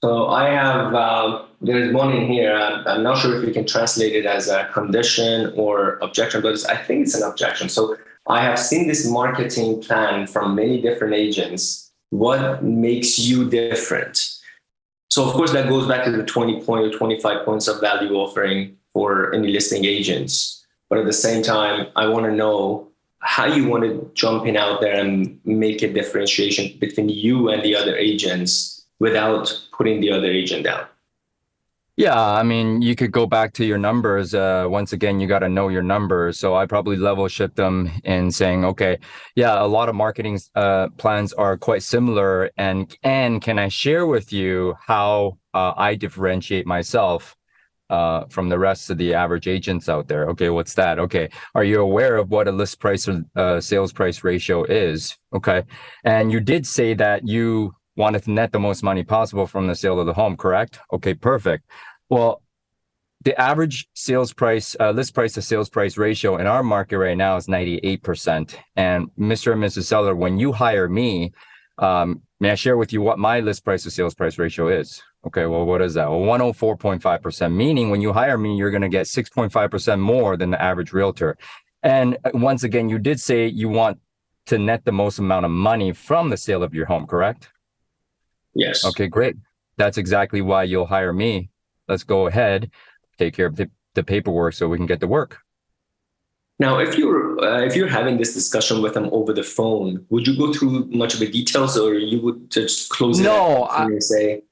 So I have, there's one in here. I'm not sure if we can translate it as a condition or objection, but I think it's an objection. So I have seen this marketing plan from many different agents. What makes you different? So of course that goes back to the 20 point or 25 points of value offering for any listing agents. But at the same time, I want to know how you want to jump in out there and make a differentiation between you and the other agents without putting the other agent down. Yeah, I mean, you could go back to your numbers. Once again, you got to know your numbers. So I probably level shift them in saying, okay, yeah, a lot of marketing plans are quite similar. And can I share with you how I differentiate myself from the rest of the average agents out there? Okay, what's that? Okay, are you aware of what a list price or sales price ratio is? Okay, and you did say that you wanted to net the most money possible from the sale of the home, correct? Okay, perfect. Well, the average sales price, list price to sales price ratio in our market right now is 98%. And Mr. and Mrs. Seller, when you hire me, may I share with you what my list price to sales price ratio is? Okay, well, what is that? Well, 104.5%, meaning when you hire me, you're going to get 6.5% more than the average realtor. And once again, you did say you want to net the most amount of money from the sale of your home, correct? Yes. Okay, great. That's exactly why you'll hire me. Let's go ahead, take care of the paperwork so we can get to work. Now, if you're having this discussion with them over the phone, would you go through much of the details, or you would just close it out and say?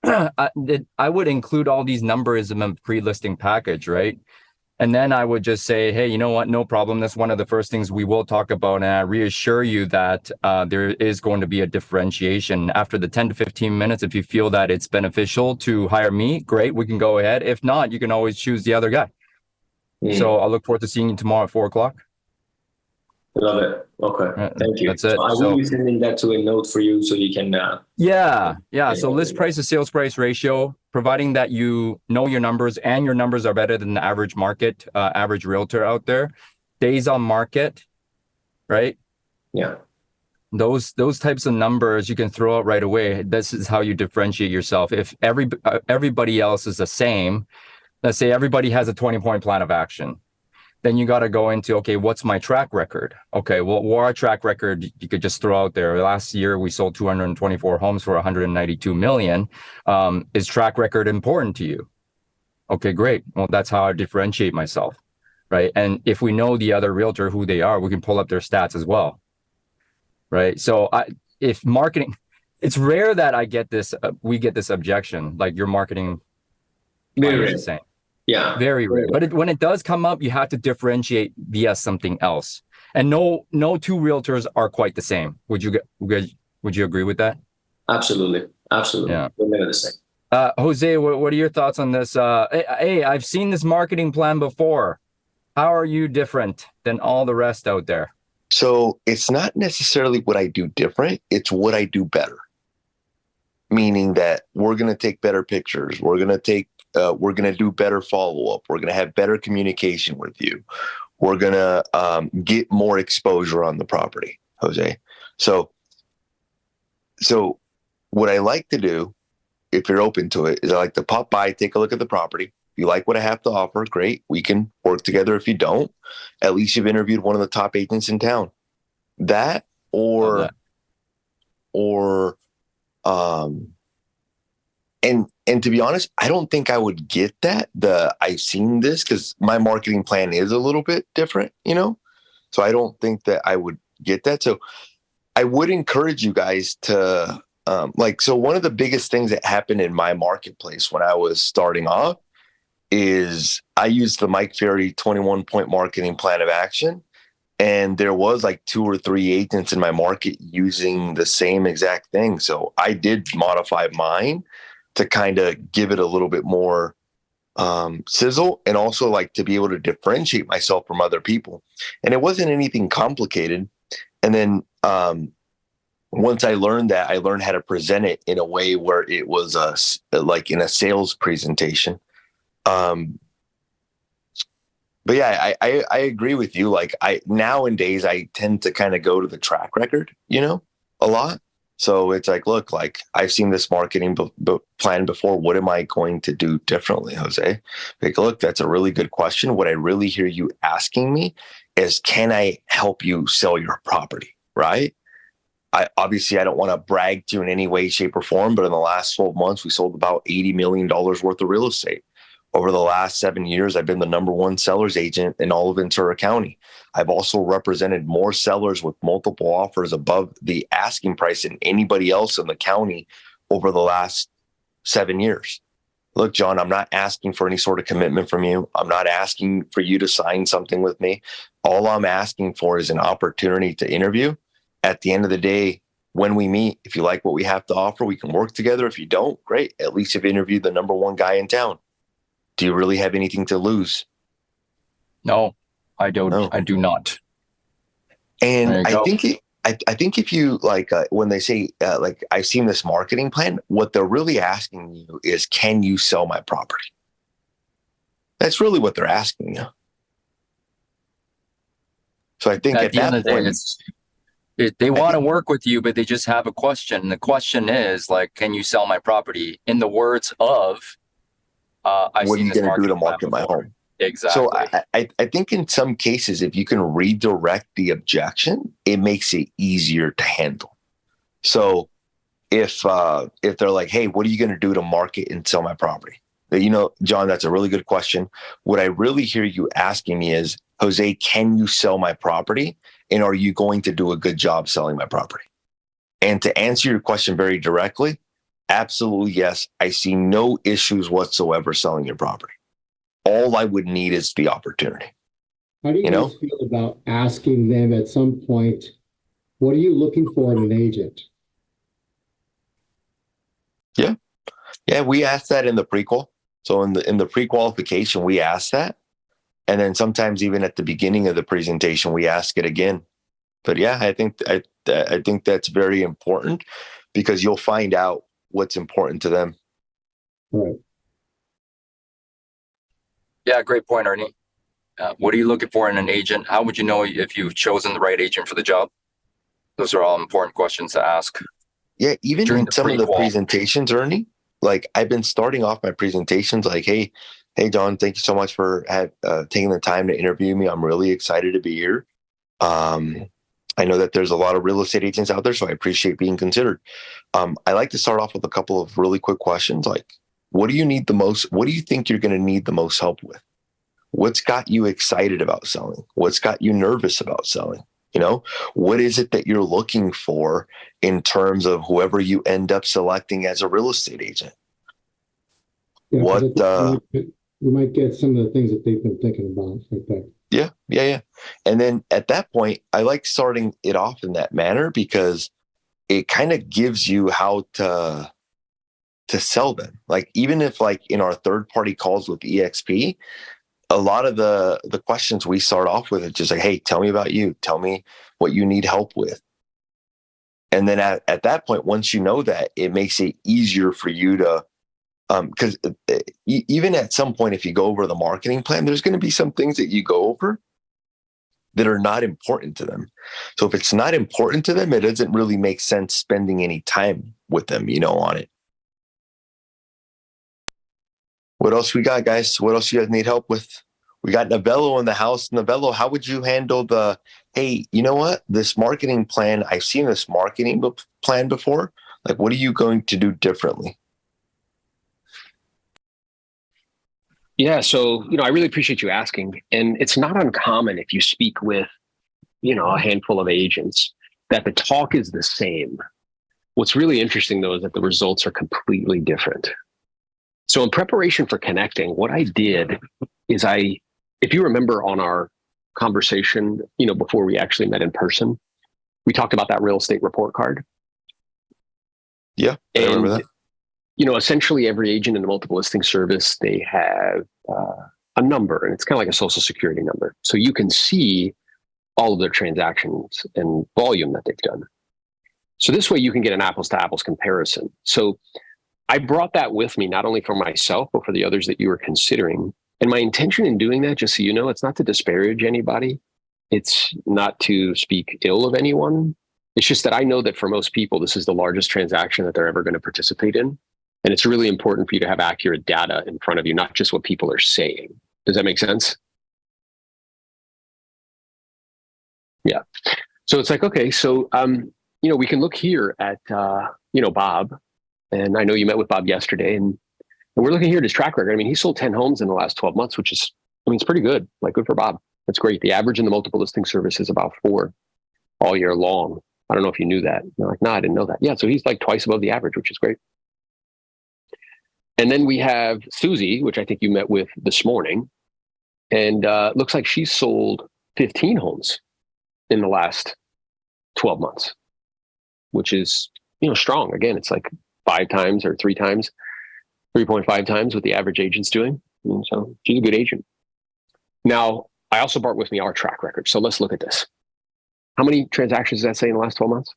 I would include all these numbers in a pre-listing package, right? And then I would just say, hey, you know what? No problem. That's one of the first things we will talk about. And I reassure you that there is going to be a differentiation. After the 10 to 15 minutes, if you feel that it's beneficial to hire me, great, we can go ahead. If not, you can always choose the other guy. So I'll look forward to seeing you tomorrow at 4 o'clock. I love it. Okay. Thank you. That's it. So I will be sending that to a note for you so you can. Yeah. So list price to sales price ratio, providing that you know your numbers and your numbers are better than the average market, average realtor out there. Days on market, right? Yeah. Those types of numbers you can throw out right away. This is how you differentiate yourself. If everybody else is the same, let's say everybody has a 20-point plan of action. Then you got to go into, okay, what's my track record? Okay, well, our track record, you could just throw out there. Last year, we sold 224 homes for 192 million. Is track record important to you? Okay, great. Well, that's how I differentiate myself, right? And if we know the other realtor, who they are, we can pull up their stats as well, right? So if marketing, it's rare that I get this, we get this objection, like your marketing plan is the same. Yeah, very rare. But when it does come up, you have to differentiate via something else. And no two realtors are quite the same. Would you agree with that? Absolutely. Yeah. They're the same. Jose, what are your thoughts on this? Hey, I've seen this marketing plan before. How are you different than all the rest out there? So it's not necessarily what I do different. It's what I do better. Meaning that we're going to take better pictures. We're going to do better follow-up. We're going to have better communication with you. We're going to get more exposure on the property, Jose. So what I like to do, if you're open to it, is I like to pop by, take a look at the property. If you like what I have to offer, great. We can work together. If you don't, at least you've interviewed one of the top agents in town. And to be honest, I don't think I would get that. I've seen this because my marketing plan is a little bit different, so I don't think that I would get that. So I would encourage you guys to so one of the biggest things that happened in my marketplace when I was starting off is I used the Mike Ferry 21-point marketing plan of action. And there was like 2 or 3 agents in my market using the same exact thing. So I did modify mine to kind of give it a little bit more sizzle, and also like to be able to differentiate myself from other people. And it wasn't anything complicated. And then once I learned that, I learned how to present it in a way where it was like in a sales presentation. But yeah, I agree with you. Like nowadays I tend to kind of go to the track record, a lot. So it's like, look, like I've seen this marketing plan before. What am I going to do differently, Jose? Like, look, that's a really good question. What I really hear you asking me is, can I help you sell your property? Right? I don't want to brag to you in any way, shape, or form, but in the last 12 months, we sold about $80 million worth of real estate. Over the last 7 years, I've been the number one sellers agent in all of Ventura County. I've also represented more sellers with multiple offers above the asking price than anybody else in the county over the last 7 years. Look, John, I'm not asking for any sort of commitment from you. I'm not asking for you to sign something with me. All I'm asking for is an opportunity to interview. At the end of the day, when we meet, if you like what we have to offer, we can work together. If you don't, great. At least you've interviewed the number one guy in town. Do you really have anything to lose? No, I don't. No. I do not. And I think if you like, when they say like, I've seen this marketing plan, what they're really asking you is, can you sell my property? That's really what they're asking you. So I think at the end of the day, they want to work with you, but they just have a question. And the question is like, can you sell my property? In the words of, what are you going to do to market my home? Exactly. So I think in some cases, if you can redirect the objection, it makes it easier to handle. So if they're like, hey, what are you going to do to market and sell my property? You know, John, that's a really good question. What I really hear you asking me is, Jose, can you sell my property? And are you going to do a good job selling my property? And to answer your question very directly, absolutely yes. I see no issues whatsoever selling your property. All I would need is the opportunity. How do you guys feel about asking them at some point, what are you looking for in an agent? Yeah, we asked that in the prequel. So in the pre-qualification, we asked that. And then sometimes even at the beginning of the presentation, we ask it again. But yeah, I think that's very important, because you'll find out what's important to them. Right. Yeah, great point, Ernie. What are you looking for in an agent? How would you know if you've chosen the right agent for the job? Those are all important questions to ask. Yeah, even in some of the presentations, Ernie, like I've been starting off my presentations like, hey, John, thank you so much for taking the time to interview me. I'm really excited to be here. I know that there's a lot of real estate agents out there, so I appreciate being considered. I like to start off with a couple of really quick questions, like, what do you need the most? What do you think you're going to need the most help with? What's got you excited about selling? What's got you nervous about selling? You know, what is it that you're looking for in terms of whoever you end up selecting as a real estate agent? Yeah, you might get some of the things that they've been thinking about right there. Yeah. And then at that point, I like starting it off in that manner, because it kind of gives you how to sell them. Like, even if like in our third party calls with EXP, a lot of the questions we start off with, it's just like, hey, tell me about you. Tell me what you need help with. And then at that point, once you know that, it makes it easier for you to, because even at some point, if you go over the marketing plan, there's going to be some things that you go over that are not important to them. So if it's not important to them, it doesn't really make sense spending any time with them, on it. What else we got, guys? What else you guys need help with? We got Novello in the house. Novello, how would you handle the, hey, you know what? This marketing plan, I've seen this marketing plan before. Like, what are you going to do differently? Yeah, so, I really appreciate you asking. And it's not uncommon if you speak with, a handful of agents, that the talk is the same. What's really interesting, though, is that the results are completely different. So in preparation for connecting, what I did is if you remember on our conversation, before we actually met in person, we talked about that real estate report card. Yeah, I remember that. Essentially every agent in the multiple listing service, they have a number, and it's kind of like a social security number. So you can see all of their transactions and volume that they've done. So this way you can get an apples to apples comparison. So I brought that with me, not only for myself, but for the others that you were considering. And my intention in doing that, just so you know, it's not to disparage anybody. It's not to speak ill of anyone. It's just that I know that for most people, this is the largest transaction that they're ever going to participate in. And it's really important for you to have accurate data in front of you, not just what people are saying. Does that make sense? Yeah. So it's like, okay, so, we can look here at, Bob. And I know you met with Bob yesterday, and we're looking here at his track record. I mean, he sold 10 homes in the last 12 months, which is, it's pretty good. Like, good for Bob. That's great. The average in the multiple listing service is about 4 all year long. I don't know if you knew that. You're like, no, I didn't know that. Yeah, so he's like twice above the average, which is great. And then we have Susie, which I think you met with this morning. And looks like she's sold 15 homes in the last 12 months, which is, strong. Again, it's like 5 times or 3 times, 3.5 times what the average agent's doing. And so she's a good agent. Now, I also brought with me our track record. So let's look at this. How many transactions does that say in the last 12 months?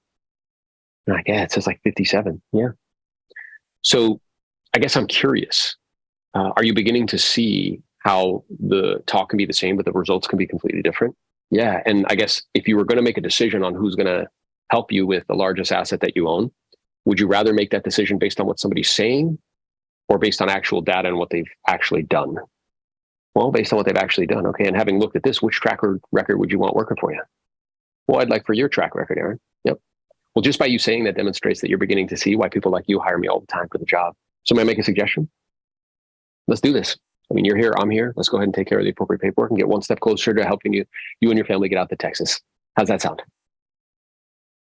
Yeah, it says like 57. Yeah. So I guess I'm curious. Are you beginning to see how the talk can be the same, but the results can be completely different? Yeah. And I guess if you were going to make a decision on who's going to help you with the largest asset that you own, would you rather make that decision based on what somebody's saying or based on actual data and what they've actually done? Well, based on what they've actually done. Okay. And having looked at this, which track record would you want working for you? Well, I'd like for your track record, Aaron. Yep. Well, just by you saying that demonstrates that you're beginning to see why people like you hire me all the time for the job. So may I make a suggestion? Let's do this. I mean, you're here, I'm here. Let's go ahead and take care of the appropriate paperwork and get one step closer to helping you and your family get out to Texas. How's that sound?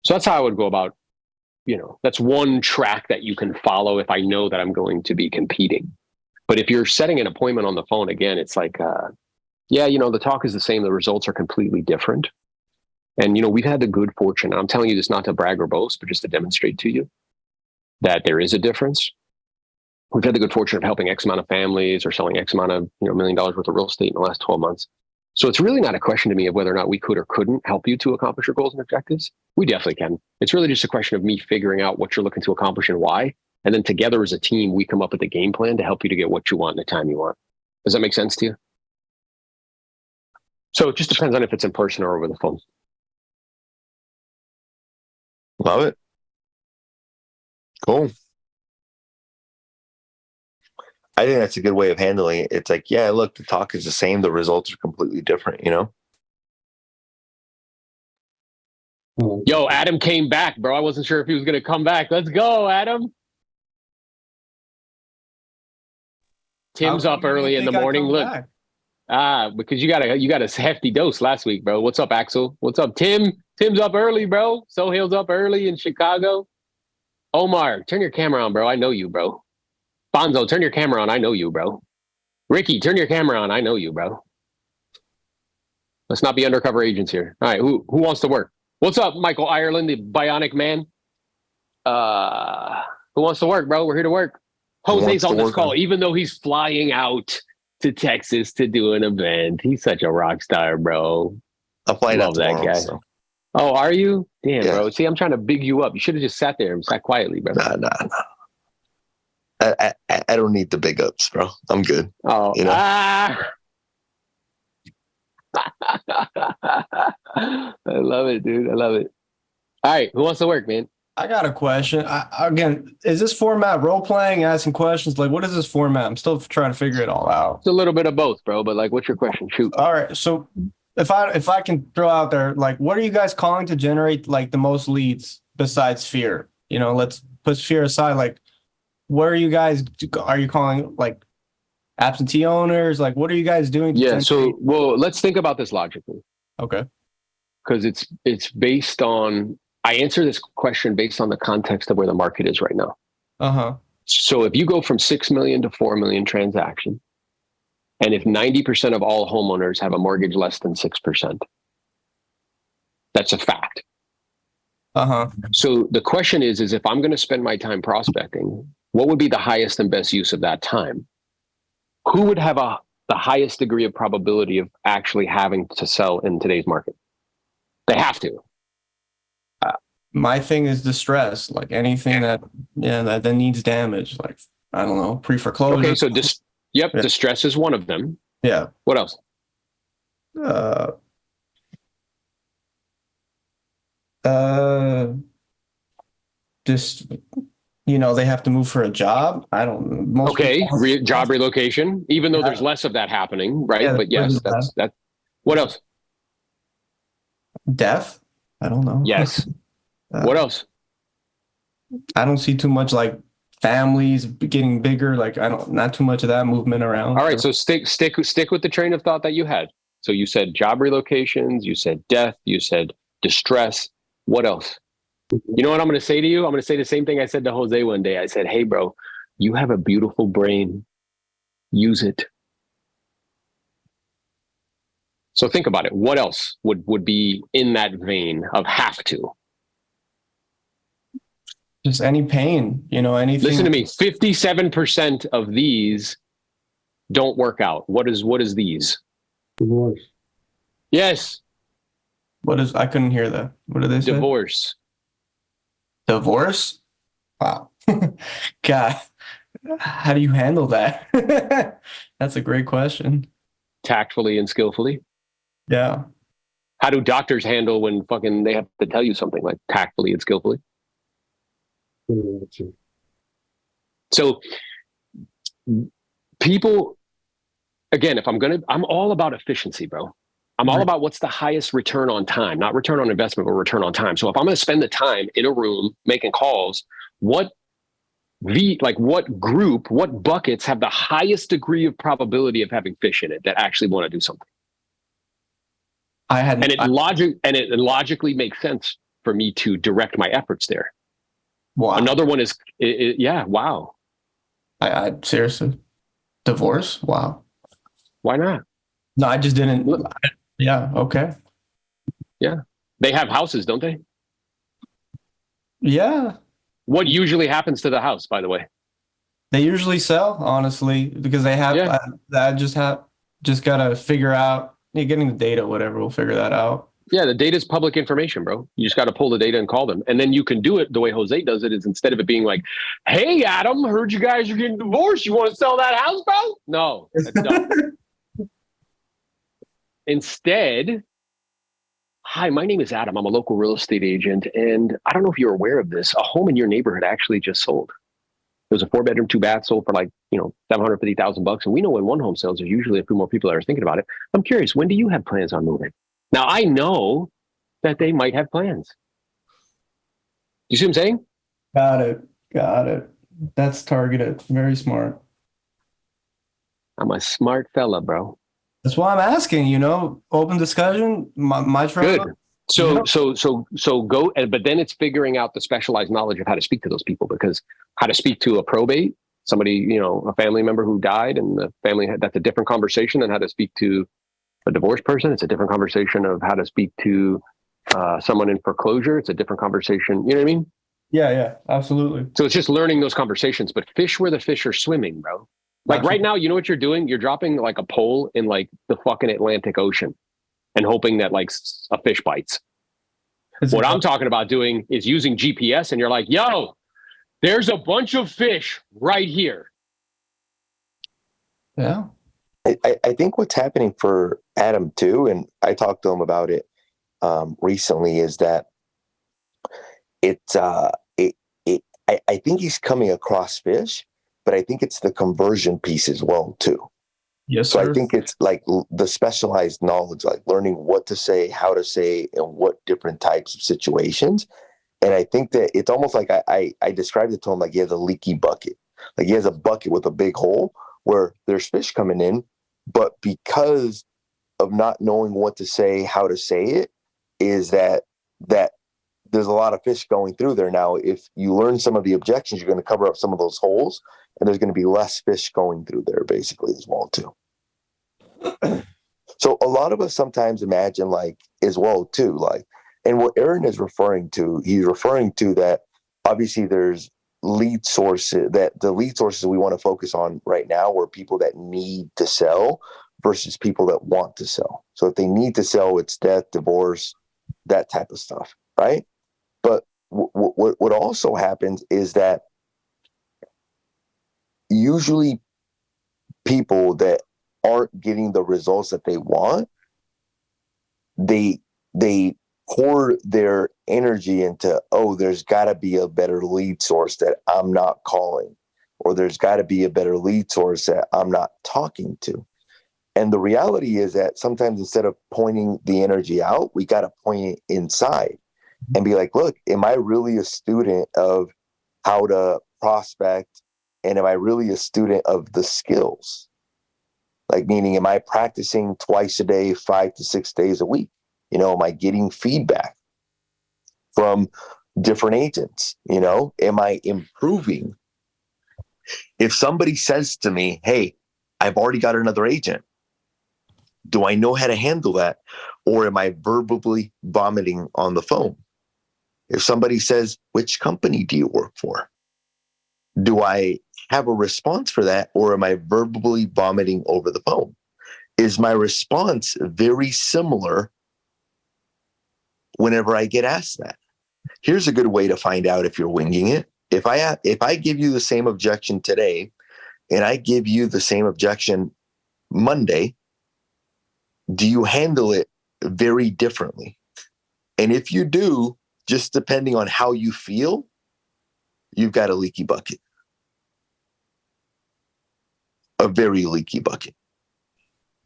So that's how I would go about, that's one track that you can follow if I know that I'm going to be competing. But if you're setting an appointment on the phone, again, it's like, the talk is the same. The results are completely different. And, we've had the good fortune, and I'm telling you this not to brag or boast, but just to demonstrate to you that there is a difference. We've had the good fortune of helping X amount of families or selling X amount of, $1 million worth of real estate in the last 12 months. So it's really not a question to me of whether or not we could or couldn't help you to accomplish your goals and objectives. We definitely can. It's really just a question of me figuring out what you're looking to accomplish and why. And then together as a team, we come up with a game plan to help you to get what you want in the time you want. Does that make sense to you? So it just depends on if it's in person or over the phone. Love it. Cool. I think that's a good way of handling it. It's like, yeah, look, the talk is the same. The results are completely different, Yo, Adam came back, bro. I wasn't sure if he was going to come back. Let's go, Adam. Tim's up early in the morning. Look. Because you got a hefty dose last week, bro. What's up, Axel? What's up, Tim? Tim's up early, bro. Sohail's up early in Chicago. Omar, turn your camera on, bro. I know you, bro. Bonzo, turn your camera on. I know you, bro. Ricky, turn your camera on. I know you, bro. Let's not be undercover agents here. All right, who wants to work? What's up, Michael Ireland, the bionic man? Who wants to work, bro? We're here to work. Jose's on this call, even though he's flying out to Texas to do an event. He's such a rock star, bro. I'll fly Love that guy. So. Oh, are you? Damn, yeah. Bro. See, I'm trying to big you up. You should have just sat there and sat quietly, bro. Nah. I don't need the big ups, bro. I'm good. Oh, I love it, dude. I love it. All right, who wants to work, man? I got a question. Again, is this format role playing, asking questions? Like, what is this format? I'm still trying to figure it all out. It's a little bit of both, bro. But like, what's your question? Shoot. All right. So if I can throw out there, like, what are you guys calling to generate like the most leads besides fear? Let's put fear aside. Like, what are you calling like absentee owners? Like, what are you guys doing? So let's think about this logically. Okay. Because it's based on. I answer this question based on the context of where the market is right now. Uh-huh. So if you go from 6 million to 4 million transaction, and if 90% of all homeowners have a mortgage less than 6%, that's a fact. Uh-huh. So the question is if I'm going to spend my time prospecting, what would be the highest and best use of that time? Who would have the highest degree of probability of actually having to sell in today's market? They have to. My thing is distress, like anything that needs damage, like, I don't know, pre-foreclosure. Okay, so distress is one of them. Yeah. What else? Just, they have to move for a job. I don't. Most Okay, people- job relocation, even though Yeah. there's less of that happening, right? Yeah, But yes, there's that. What else? Death. I don't know. Yes. What else? I don't see too much like families getting bigger. Like not too much of that movement around. All right, so stick with the train of thought that you had. So you said job relocations, you said death, you said distress. What else? You know what I'm going to say to you? I'm going to say the same thing I said to Jose one day. I said, "Hey, bro, you have a beautiful brain. Use it." So think about it. What else would be in that vein of have to? Just any pain, anything. Listen to me. 57% of these don't work out. What is these? Divorce. Yes, I couldn't hear that. What did they say? divorce. Divorce? Wow. God, how do you handle that? That's a great question. Tactfully and skillfully. Yeah. How do doctors handle when fucking they have to tell you something like tactfully and skillfully? So people, again, I'm all about efficiency, bro. I'm all about what's the highest return on time, not return on investment, but return on time. So if I'm going to spend the time in a room making calls, what buckets have the highest degree of probability of having fish in it that actually want to do something? It logically makes sense for me to direct my efforts there. Wow. Another one is wow. I seriously, divorce? Wow. Why not? No, I just didn't. Yeah. Okay. Yeah. They have houses, don't they? Yeah. What usually happens to the house, by the way? They usually sell, honestly, because they have. Yeah. I just gotta figure out. Getting the data, whatever. We'll figure that out. Yeah, the data is public information, bro. You just got to pull the data and call them. And then you can do it the way Jose does it, is instead of it being like, "Hey, Adam, heard you guys are getting divorced. You want to sell that house, bro?" No, that's dumb. Instead, "Hi, my name is Adam. I'm a local real estate agent. And I don't know if you're aware of this. A home in your neighborhood actually just sold. It was a 4-bedroom, 2-bath, sold for like, $750,000. And we know when one home sells, there's usually a few more people that are thinking about it. I'm curious, when do you have plans on moving?" Now, I know that they might have plans. You see what I'm saying? Got it. That's targeted. Very smart. I'm a smart fella, bro. That's why I'm asking, open discussion. My Good. trouble. So go, but then it's figuring out the specialized knowledge of how to speak to those people, because how to speak to a probate, somebody, a family member who died and the family that's a different conversation than how to speak to a divorced person. It's a different conversation of how to speak to someone in foreclosure. It's a different conversation. You know what I mean? Yeah, absolutely. So it's just learning those conversations, but fish where the fish are swimming, bro. Like right now, you know what you're doing? You're dropping like a pole in like the fucking Atlantic Ocean and hoping that like a fish bites. What I'm talking about doing is using GPS, and you're like, "Yo, there's a bunch of fish right here." Yeah. I think what's happening for Adam too, and I talked to him about it recently, is that I think he's coming across fish, but I think it's the conversion piece as well too. Yes, so sir. I think it's like the specialized knowledge, like learning what to say, how to say, and what different types of situations. And I think that it's almost like I described it to him like he has a leaky bucket. Like he has a bucket with a big hole where there's fish coming in, but because of not knowing what to say, how to say it, is that there's a lot of fish going through there. Now, if you learn some of the objections, you're going to cover up some of those holes, and there's going to be less fish going through there basically as well too. So a lot of us sometimes imagine like as well too, like, and what Aaron is referring to, he's referring to that obviously there's lead sources, that the lead sources we want to focus on right now were people that need to sell versus people that want to sell. So if they need to sell, it's death, divorce, that type of stuff, right? But what also happens is that usually people that aren't getting the results that they want, they pour their energy into, oh, there's got to be a better lead source that I'm not calling, or there's got to be a better lead source that I'm not talking to. And the reality is that sometimes instead of pointing the energy out, we got to point it inside and be like, look, am I really a student of how to prospect? And am I really a student of the skills? Like, meaning, am I practicing twice a day, 5 to 6 days a week? You know, am I getting feedback from different agents? You know, am I improving? If somebody says to me, hey, I've already got another agent, do I know how to handle that? Or am I verbally vomiting on the phone? If somebody says, which company do you work for? Do I have a response for that? Or am I verbally vomiting over the phone? Is my response very similar whenever I get asked that? Here's a good way to find out if you're winging it. If I give you the same objection today and I give you the same objection Monday, do you handle it very differently? And if you do, just depending on how you feel, you've got a leaky bucket. A very leaky bucket.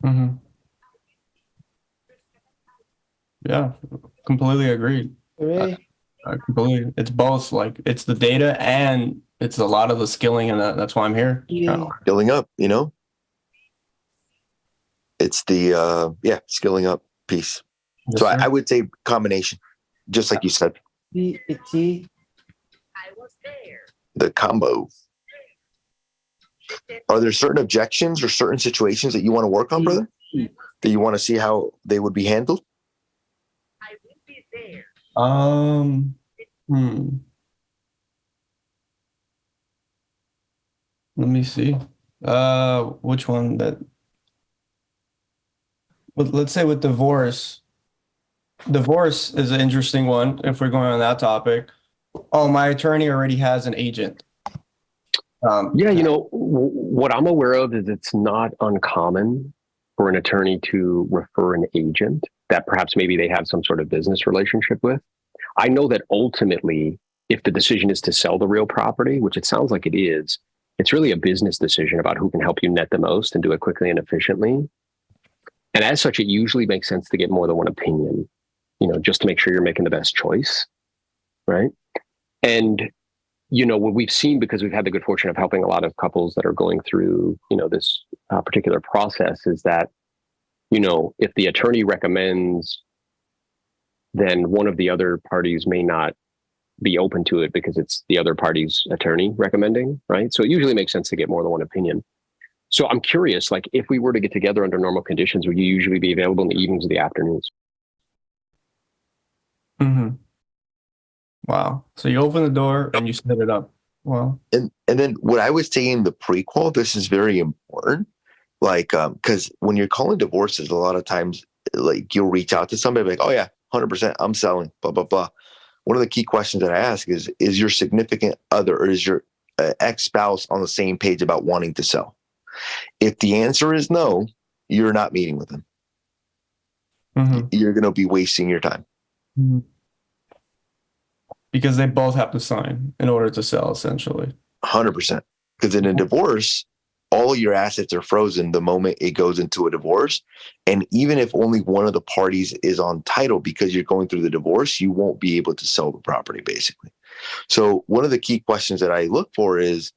Mm-hmm. Yeah, completely agreed. I completely. It's both. Like, it's the data and it's a lot of the skilling, and that's why I'm here. Skilling up, you know. It's the skilling up piece. Yes, So sir. I would say combination, just like you said. The combo. Are there certain objections or certain situations that you want to work on, brother? That you want to see how they would be handled? Let me see. Which one that? Let's say with divorce. Divorce is an interesting one if we're going on that topic. Oh, my attorney already has an agent. Yeah, you know, what I'm aware of is it's not uncommon for an attorney to refer an agent that perhaps maybe they have some sort of business relationship with. I know that ultimately, if the decision is to sell the real property, which it sounds like it is, it's really a business decision about who can help you net the most and do it quickly and efficiently. And as such, it usually makes sense to get more than one opinion, you know, just to make sure you're making the best choice, right? And you know, what we've seen, because we've had the good fortune of helping a lot of couples that are going through, you know, this particular process, is that, you know, if the attorney recommends, then one of the other parties may not be open to it because it's the other party's attorney recommending, right? So it usually makes sense to get more than one opinion. So I'm curious, like, if we were to get together under normal conditions, would you usually be available in the evenings or the afternoons? Mm-hmm. Wow. So you open the door and you set it up. Wow. And then what I would say in the prequel, this is very important. Like, because when you're calling divorces, a lot of times, like, you'll reach out to somebody like, oh yeah, 100%, I'm selling, blah, blah, blah. One of the key questions that I ask is your significant other or is your ex-spouse on the same page about wanting to sell? If the answer is no, you're not meeting with them. Mm-hmm. You're going to be wasting your time. Mm-hmm. Because they both have to sign in order to sell, essentially. 100%. Because in a divorce, all your assets are frozen the moment it goes into a divorce. And even if only one of the parties is on title because you're going through the divorce, you won't be able to sell the property, basically. So one of the key questions that I look for is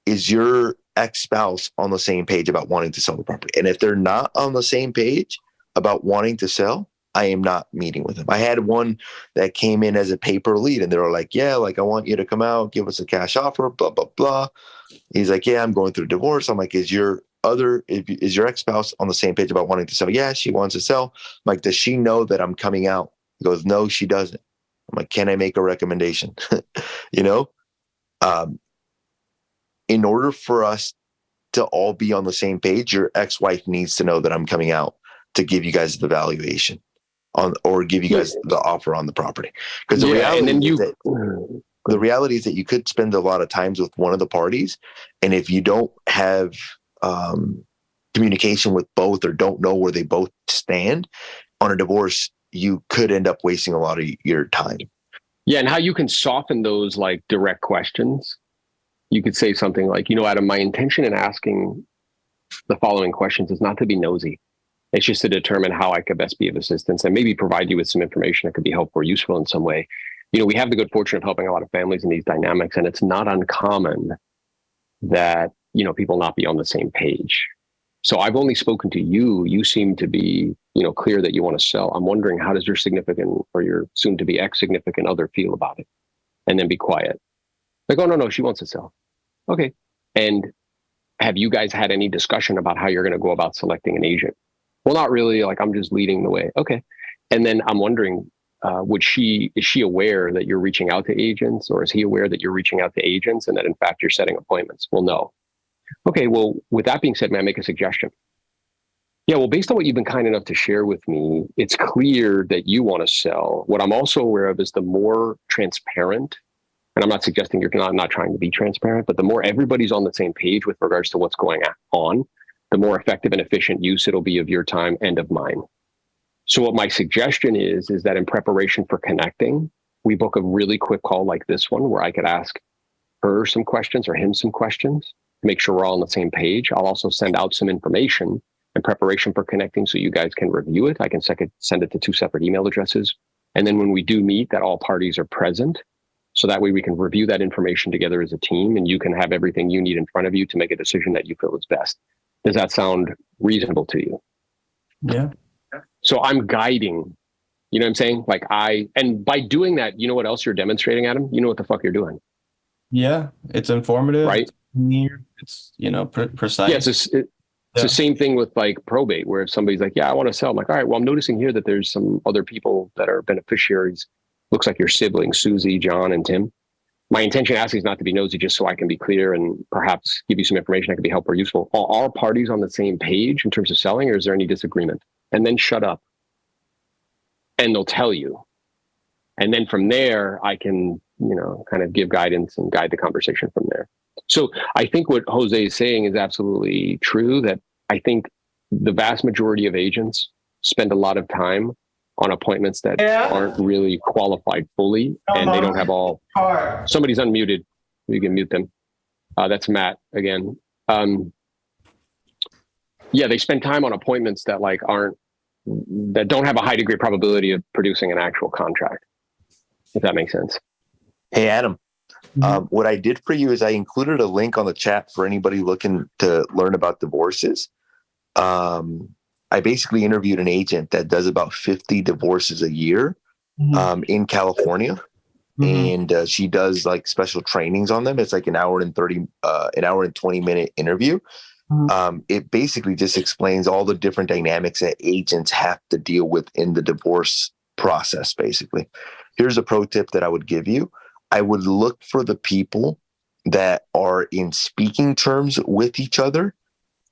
your ex-spouse on the same page about wanting to sell the property? And if they're not on the same page about wanting to sell, I am not meeting with them. I had one that came in as a paper lead and they were like, yeah, like, I want you to come out, give us a cash offer, blah, blah, blah. He's like, yeah, I'm going through a divorce. I'm like, is your ex-spouse on the same page about wanting to sell? Yeah, she wants to sell. I'm like, does she know that I'm coming out? He goes, no, she doesn't. I'm like, can I make a recommendation? You know, in order for us to all be on the same page, your ex-wife needs to know that I'm coming out to give you guys the valuation on, or give you guys the offer on the property. Because the reality is that you could spend a lot of times with one of the parties, and if you don't have communication with both or don't know where they both stand on a divorce, you could end up wasting a lot of your time. Yeah, and how you can soften those like direct questions. You could say something like, Adam, my intention in asking the following questions is not to be nosy. It's just to determine how I could best be of assistance and maybe provide you with some information that could be helpful or useful in some way. We have the good fortune of helping a lot of families in these dynamics, and it's not uncommon that, people not be on the same page. So I've only spoken to you. You seem to be, clear that you want to sell. I'm wondering, how does your significant or your soon to be ex-significant other feel about it? And then be quiet. Like, oh, no, she wants to sell. Okay. And have you guys had any discussion about how you're going to go about selecting an agent? Well, not really. Like, I'm just leading the way. Okay. And then I'm wondering, is she aware that you're reaching out to agents, or is he aware that you're reaching out to agents and that in fact you're setting appointments? Well, no. Okay. Well, with that being said, may I make a suggestion? Yeah. Well, based on what you've been kind enough to share with me, it's clear that you want to sell. What I'm also aware of is the more transparent, and I'm not suggesting you're not trying to be transparent, but the more everybody's on the same page with regards to what's going on, the more effective and efficient use it'll be of your time and of mine. So what my suggestion is that in preparation for connecting, we book a really quick call like this one where I could ask her some questions or him some questions to make sure we're all on the same page. I'll also send out some information in preparation for connecting so you guys can review it. I can send it to 2 separate email addresses. And then when we do meet, that all parties are present. So that way we can review that information together as a team, and you can have everything you need in front of you to make a decision that you feel is best. Does that sound reasonable to you? Yeah. So I'm guiding, you know what I'm saying? And by doing that, you know what else you're demonstrating, Adam? You know what the fuck you're doing. Yeah. It's informative. Right. It's near. It's, precise. Yeah. It's the same thing with like probate, where if somebody's like, yeah, I want to sell. I'm like, all right, well, I'm noticing here that there's some other people that are beneficiaries. Looks like your siblings, Susie, John, and Tim. My intention asking is not to be nosy, just so I can be clear and perhaps give you some information that could be helpful or useful. Are all parties on the same page in terms of selling, or is there any disagreement? And then shut up. And they'll tell you. And then from there, I can, kind of give guidance and guide the conversation from there. So I think what Jose is saying is absolutely true, that I think the vast majority of agents spend a lot of time on appointments that aren't really qualified fully, and they don't have all. Somebody's unmuted. You can mute them. That's Matt again. They spend time on appointments that that don't have a high degree of probability of producing an actual contract, if that makes sense. Hey, Adam. What I did for you is I included a link on the chat for anybody looking to learn about divorces. I basically interviewed an agent that does about 50 divorces a year in California. And she does like special trainings on them. It's like an hour and 20-minute interview. It basically just explains all the different dynamics that agents have to deal with in the divorce process. Basically, here's a pro tip that I would give you. I would look for the people that are in speaking terms with each other,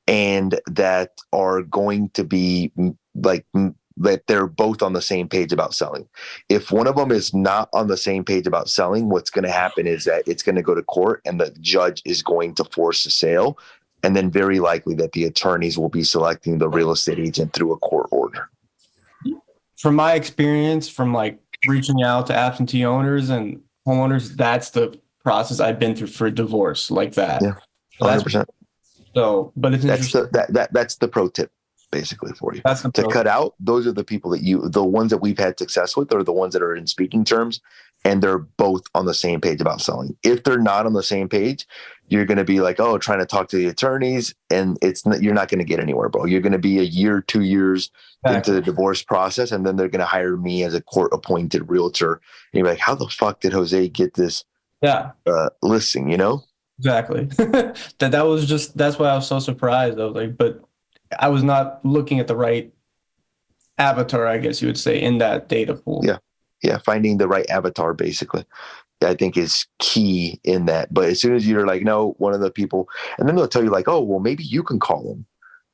and that are going to be that they're both on the same page about selling. If one of them is not on the same page about selling, what's going to happen is that it's going to go to court, and the judge is going to force a sale. And then very likely that the attorneys will be selecting the real estate agent through a court order. From my experience, from reaching out to absentee owners and homeowners, that's the process I've been through for divorce like that. Yeah, 100%. So, but it's interesting. That's the pro tip basically for you. That's to cut out. Those are the people the ones that we've had success with are the ones that are in speaking terms, and they're both on the same page about selling. If they're not on the same page, you're going to be like, trying to talk to the attorneys, and you're not going to get anywhere, bro. You're going to be a year, 2 years into the divorce process, and then they're going to hire me as a court-appointed realtor. And you're like, how the fuck did Jose get this listing, Exactly. That's why I was so surprised. I was like, but I was not looking at the right avatar, I guess you would say, in that data pool. Yeah, finding the right avatar, basically, I think is key in that. But as soon as you're like, no, one of the people, and then they'll tell you like, oh, well, maybe you can call them.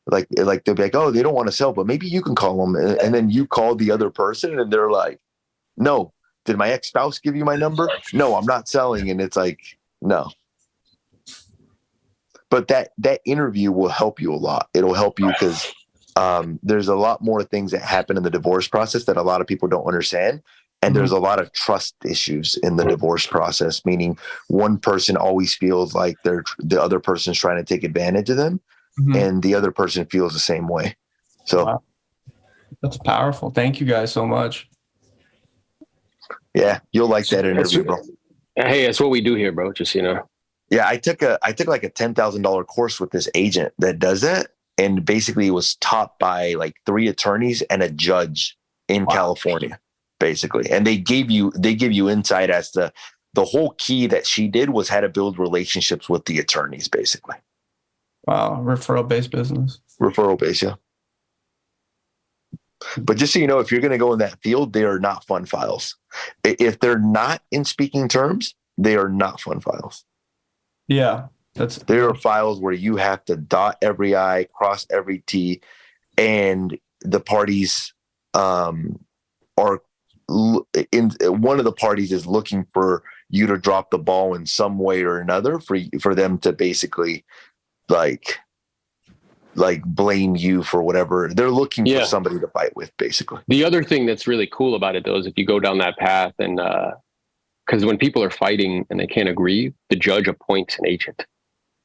Like they'll be like, oh, they don't want to sell, but maybe you can call them. And then you call the other person, and they're like, no, did my ex-spouse give you my number? No, I'm not selling. And it's like, no. But that interview will help you a lot. It'll help you because There's a lot more things that happen in the divorce process that a lot of people don't understand. And there's a lot of trust issues in the divorce process, meaning one person always feels like the other person's trying to take advantage of them, and the other person feels the same way. So wow. That's powerful. Thank you guys so much. yeah, you'll like that interview, bro. Hey, that's what we do here, bro. Just, you know. Yeah, I took like a $10,000 course with this agent that does that, and basically it was taught by like 3 attorneys and a judge in California, basically. And they give you insight as to the whole key that she did was how to build relationships with the attorneys, basically. Wow, referral-based business. Referral-based, yeah. But just so you know, if you're going to go in that field, they are not fun files. If they're not in speaking terms, they are not fun files. Yeah, there are files where you have to dot every I, cross every T, and the parties are in one of the parties is looking for you to drop the ball in some way or another for them to basically like blame you for whatever they're looking for somebody to fight with, basically. The other thing that's really cool about it, though, is if you go down that path, and because when people are fighting and they can't agree, the judge appoints an agent.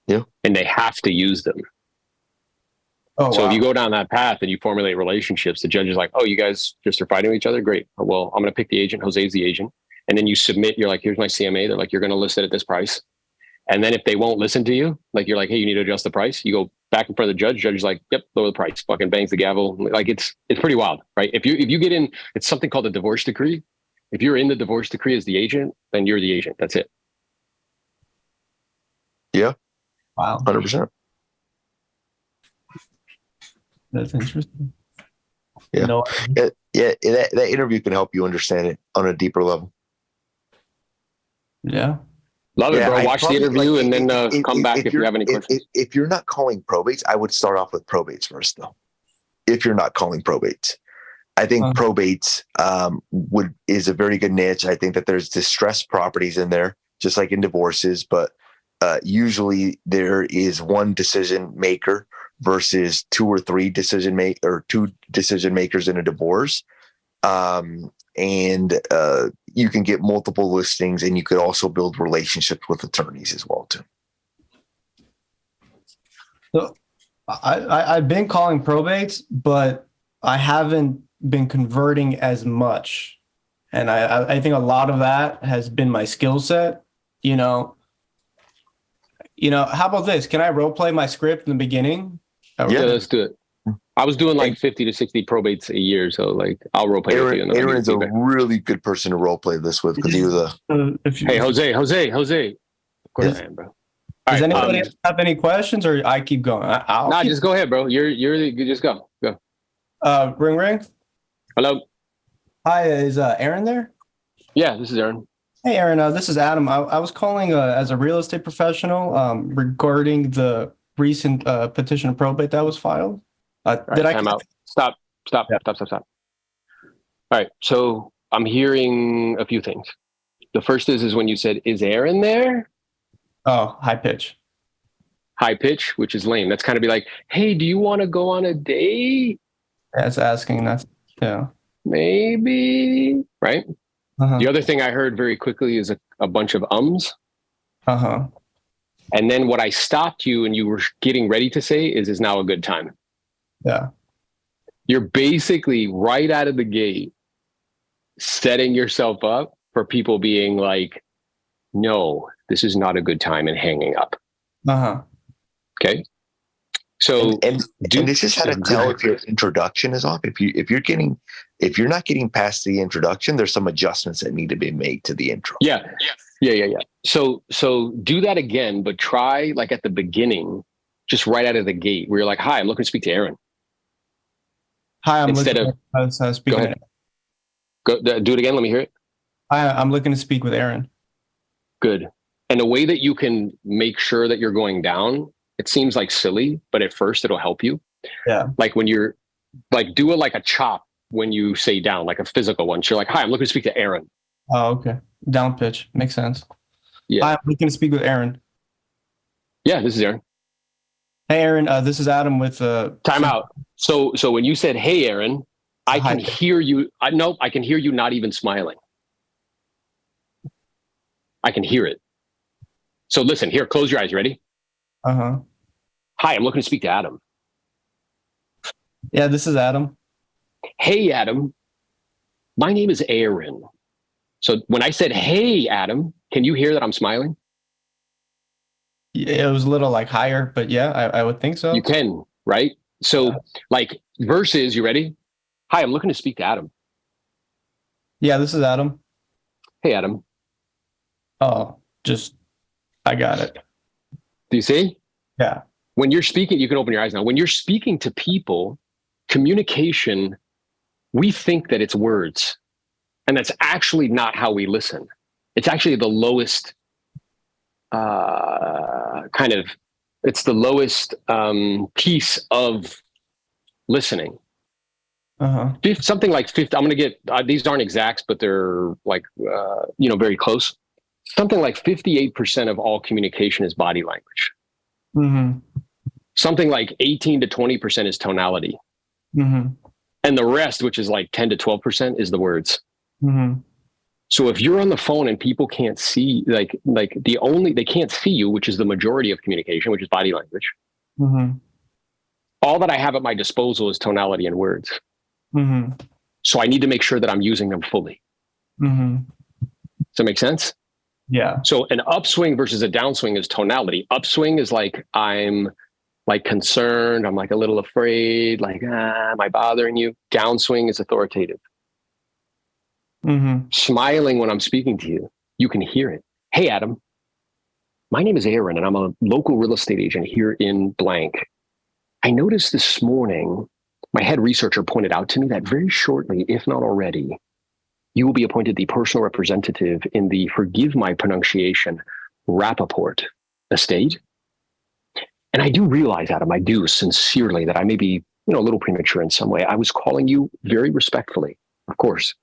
Yeah. And they have to use them. Oh, so wow. if you go down that path and you formulate relationships, the judge is like, oh, you guys just are fighting with each other? Great. Well, I'm going to pick the agent. Jose's the agent. And then you submit, you're like, here's my CMA. They're like, you're going to list it at this price. And then if they won't listen to you, like you're like, hey, you need to adjust the price. You go back in front of the judge. Judge is like, yep, lower the price. Fucking bangs the gavel. Like it's pretty wild, right? If you get in, it's something called a divorce decree. If you're in the divorce decree as the agent, then you're the agent. That's it. Yeah. Wow. 100%. That's interesting. Yeah. No, that interview can help you understand it on a deeper level. Yeah. Love it, bro. Watch the interview and then come back if you have any questions. If you're not calling probates, I would start off with probates first, though. If you're not calling probates, I think probates is a very good niche. I think that there's distressed properties in there, just like in divorces, but usually there is one decision maker versus 2 or 3 decision makers in a divorce. And you can get multiple listings, and you could also build relationships with attorneys as well too. So I've been calling probates, but I haven't been converting as much. And I think a lot of that has been my skill set. You know, how about this? Can I role play my script in the beginning? Yeah, let's do it. I was doing like 50 to 60 probates a year, so like I'll role play with you. Aaron's a really good person to role play this with because he was a. Hey, Jose. Of course I am, bro. Does anybody have any questions, or I keep going? Just go ahead, bro. You just go. Ring. Hello. Hi, is Aaron there? Yeah, this is Aaron. Hey, Aaron. This is Adam. I was calling as a real estate professional regarding the recent petition of probate that was filed. Time out. Stop. All right. So I'm hearing a few things. The first is when you said, is Aaron there? Oh, high pitch. High pitch, which is lame. That's kind of be like, hey, do you want to go on a date? That's asking. That's, yeah. Maybe. Right? The other thing I heard very quickly is a bunch of ums. And then what I stopped you and you were getting ready to say is now a good time. Yeah. You're basically right out of the gate setting yourself up for people being like, no, this is not a good time, and hanging up. Okay. So and this is how to tell if your introduction is off. If you're not getting past the introduction, there's some adjustments that need to be made to the intro. Yeah. So do that again, but try like at the beginning, just right out of the gate where you're like, hi, I'm looking to speak to Aaron. Hi, I'm Instead looking to speak. Go ahead. Do it again. Let me hear it. Hi, I'm looking to speak with Aaron. Good. And the way that you can make sure that you're going down, it seems like silly, but at first it'll help you. Yeah. Like when you're like, do it like a chop when you say down, like a physical one. So you're like, hi, I'm looking to speak to Aaron. Oh, okay. Down pitch. Makes sense. Yeah. Hi, I'm looking to speak with Aaron. Yeah, this is Aaron. Hey, Aaron, this is Adam with Time out. So when you said, "Hey, Aaron," I Hi. can hear you. I can hear you not even smiling. I can hear it. So listen, here, close your eyes. Ready? Uh-huh. Hi, I'm looking to speak to Adam. Yeah, this is Adam. Hey, Adam. My name is Aaron. So when I said, "Hey, Adam," can you hear that I'm smiling? Yeah, it was a little like higher, but yeah, I would think so. You can, right? So like versus, you ready? Hi, I'm looking to speak to Adam. Yeah, this is Adam. Hey, Adam. Oh, I got it. Do you see? Yeah. When you're speaking, you can open your eyes now. When you're speaking to people, communication, we think that it's words. And that's actually not how we listen. It's actually the lowest it's the lowest piece of listening. Uh-huh. Something like 50, I'm going to get, these aren't exacts, but they're like, very close. Something like 58% of all communication is body language. Mm-hmm. Something like 18 to 20% is tonality. Mm-hmm. And the rest, which is like 10 to 12%, is the words. Mm-hmm. So if you're on the phone and people can't see, they can't see you, which is the majority of communication, which is body language. Mm-hmm. All that I have at my disposal is tonality and words. Mm-hmm. So I need to make sure that I'm using them fully. Mm-hmm. Does that make sense? Yeah. So an upswing versus a downswing is tonality. Upswing is like, I'm like concerned. I'm like a little afraid, like, am I bothering you? Downswing is authoritative. Mm-hmm. Smiling when I'm speaking to you, you can hear it. Hey, Adam, my name is Aaron and I'm a local real estate agent here in blank. I noticed this morning, my head researcher pointed out to me that very shortly, if not already, you will be appointed the personal representative in the, forgive my pronunciation, Rappaport estate. And I do realize, Adam, I do sincerely that I may be, a little premature in some way. I was calling you very respectfully, of course,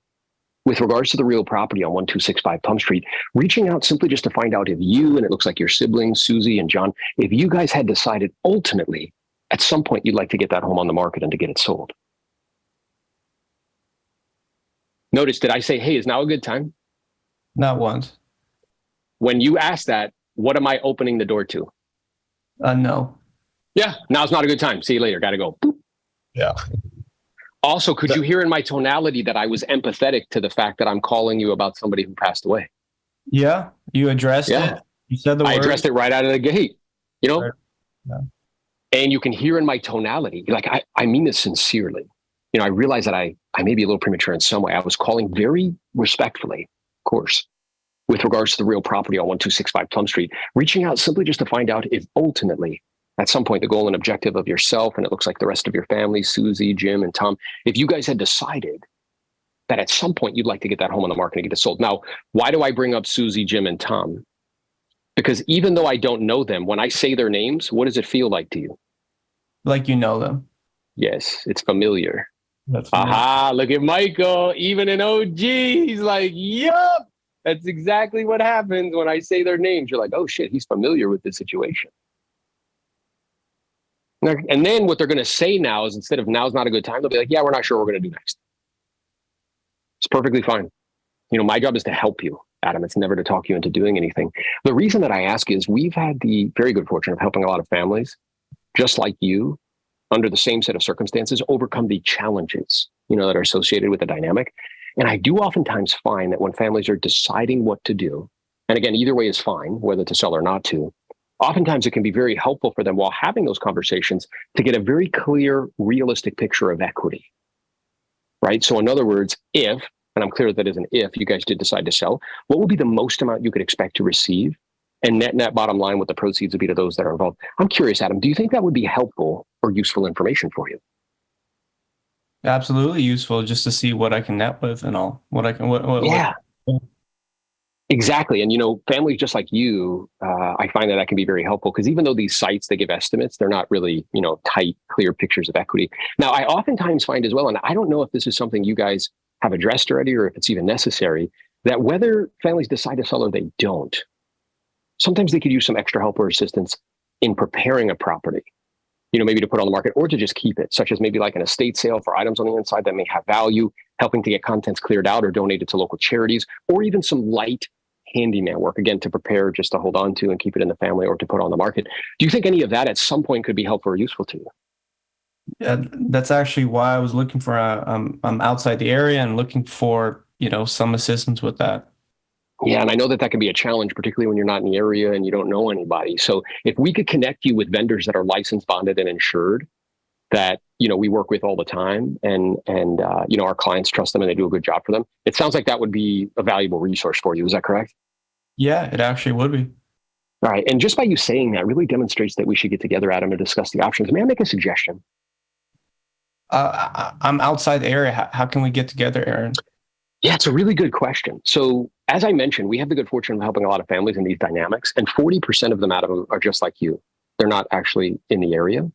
with regards to the real property on 1265 Plum Street, reaching out simply just to find out if you, and it looks like your siblings, Susie and John, if you guys had decided ultimately at some point you'd like to get that home on the market and to get it sold. Notice, did I say, hey, is now a good time? Not once. When you ask that, what am I opening the door to? No. Yeah, now's not a good time. See you later. Got to go. Boop. Yeah. Also, could you hear in my tonality that I was empathetic to the fact that I'm calling you about somebody who passed away? Yeah, you addressed it. You said the word. I addressed it right out of the gate, Right. Yeah. And you can hear in my tonality, like, I mean this sincerely. I realize that I may be a little premature in some way. I was calling very respectfully, of course, with regards to the real property on 1265 Plum Street, reaching out simply just to find out if ultimately, at some point, the goal and objective of yourself, and it looks like the rest of your family, Susie, Jim, and Tom, if you guys had decided that at some point you'd like to get that home on the market and get it sold. Now, why do I bring up Susie, Jim, and Tom? Because even though I don't know them, when I say their names, what does it feel like to you? Like you know them. Yes, it's familiar. That's Aha, look at Michael, even an OG. He's like, yup, that's exactly what happens when I say their names. You're like, oh shit, he's familiar with the situation. And then what they're going to say now is, instead of now's not a good time, they'll be like, yeah, we're not sure what we're going to do next. It's perfectly fine. My job is to help you, Adam. It's never to talk you into doing anything. The reason that I ask is we've had the very good fortune of helping a lot of families, just like you, under the same set of circumstances, overcome the challenges, that are associated with the dynamic. And I do oftentimes find that when families are deciding what to do, and again, either way is fine, whether to sell or not to, oftentimes it can be very helpful for them while having those conversations to get a very clear, realistic picture of equity, right? So in other words, if, and I'm clear that is an if, you guys did decide to sell, what would be the most amount you could expect to receive? And net bottom line, what the proceeds would be to those that are involved. I'm curious, Adam, do you think that would be helpful or useful information for you? absolutely useful, just to see what I can net with and all. Yeah. Exactly. And, families just like you, I find that can be very helpful, because even though these sites, they give estimates, they're not really, tight, clear pictures of equity. Now, I oftentimes find as well, and I don't know if this is something you guys have addressed already or if it's even necessary, that whether families decide to sell or they don't, sometimes they could use some extra help or assistance in preparing a property. maybe to put on the market or to just keep it, such as maybe like an estate sale for items on the inside that may have value, helping to get contents cleared out or donated to local charities, or even some light handyman work, again, to prepare just to hold on to and keep it in the family or to put on the market. Do you think any of that at some point could be helpful or useful to you? Yeah, that's actually why I was looking for I'm outside the area and looking for, some assistance with that. Yeah, and I know that can be a challenge, particularly when you're not in the area and you don't know anybody. So if we could connect you with vendors that are licensed, bonded, and insured, that we work with all the time, and our clients trust them and they do a good job for them, it sounds like that would be a valuable resource for you. Is that correct? Yeah, it actually would be. All right, and just by you saying that really demonstrates that we should get together, Adam, to discuss the options. May I make a suggestion? I'm outside the area. How can we get together, Aaron? Yeah, it's a really good question. So as I mentioned, we have the good fortune of helping a lot of families in these dynamics, and 40% of them, Adam, are just like you. They're not actually in the area.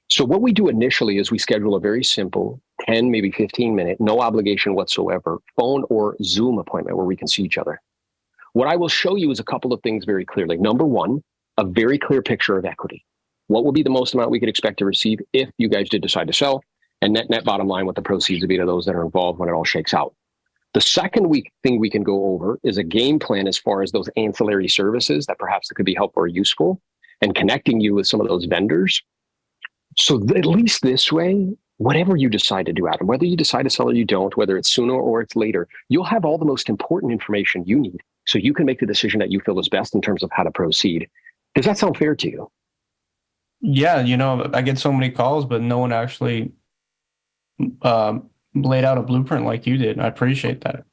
So what we do initially is we schedule a very simple 10, maybe 15-minute, no obligation whatsoever, phone or Zoom appointment where we can see each other. What I will show you is a couple of things very clearly. Number one, a very clear picture of equity. What would be the most amount we could expect to receive if you guys did decide to sell, and net bottom line, what the proceeds would be to those that are involved when it all shakes out. The second thing we can go over is a game plan as far as those ancillary services that perhaps could be helpful or useful, and connecting you with some of those vendors. So at least this way, whatever you decide to do, Adam, whether you decide to sell or you don't, whether it's sooner or it's later, you'll have all the most important information you need so you can make the decision that you feel is best in terms of how to proceed. Does that sound fair to you? Yeah, I get so many calls, but no one actually laid out a blueprint like you did. I appreciate that.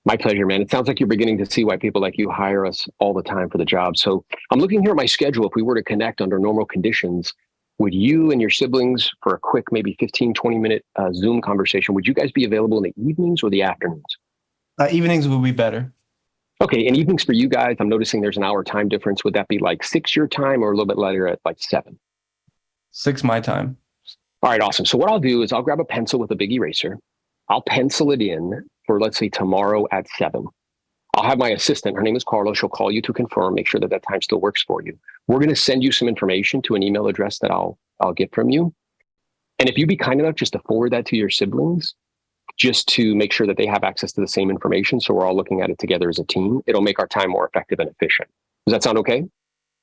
My pleasure, man. It sounds like you're beginning to see why people like you hire us all the time for the job. So I'm looking here at my schedule. If we were to connect under normal conditions, would you and your siblings, for a quick, maybe 15, 20-minute Zoom conversation, would you guys be available in the evenings or the afternoons? Evenings would be better. Okay, and evenings for you guys, I'm noticing there's an hour time difference. Would that be like 6 your time or a little bit later at like 7? 6 my time. All right, awesome. So what I'll do is I'll grab a pencil with a big eraser. I'll pencil it in for, let's say, tomorrow at 7. I'll have my assistant, her name is Carla. She'll call you to confirm, make sure that that time still works for you. We're going to send you some information to an email address that I'll get from you. And if you'd be kind enough just to forward that to your siblings, just to make sure that they have access to the same information, so we're all looking at it together as a team, it'll make our time more effective and efficient. Does that sound okay?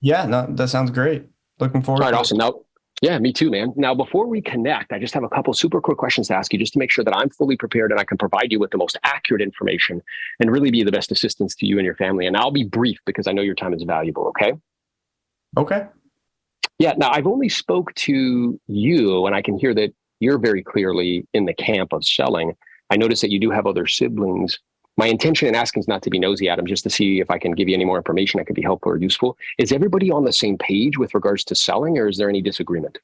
Yeah, no, that sounds great. Looking forward. All right, awesome. Now, yeah, me too, man. Now, before we connect, I just have a couple super quick questions to ask you just to make sure that I'm fully prepared and I can provide you with the most accurate information and really be the best assistance to you and your family. And I'll be brief because I know your time is valuable, okay? Okay. Yeah, now I've only spoke to you and I can hear that you're very clearly in the camp of selling. I notice that you do have other siblings. My intention in asking is not to be nosy, Adam, just to see if I can give you any more information that could be helpful or useful. Is everybody on the same page with regards to selling, or is there any disagreement?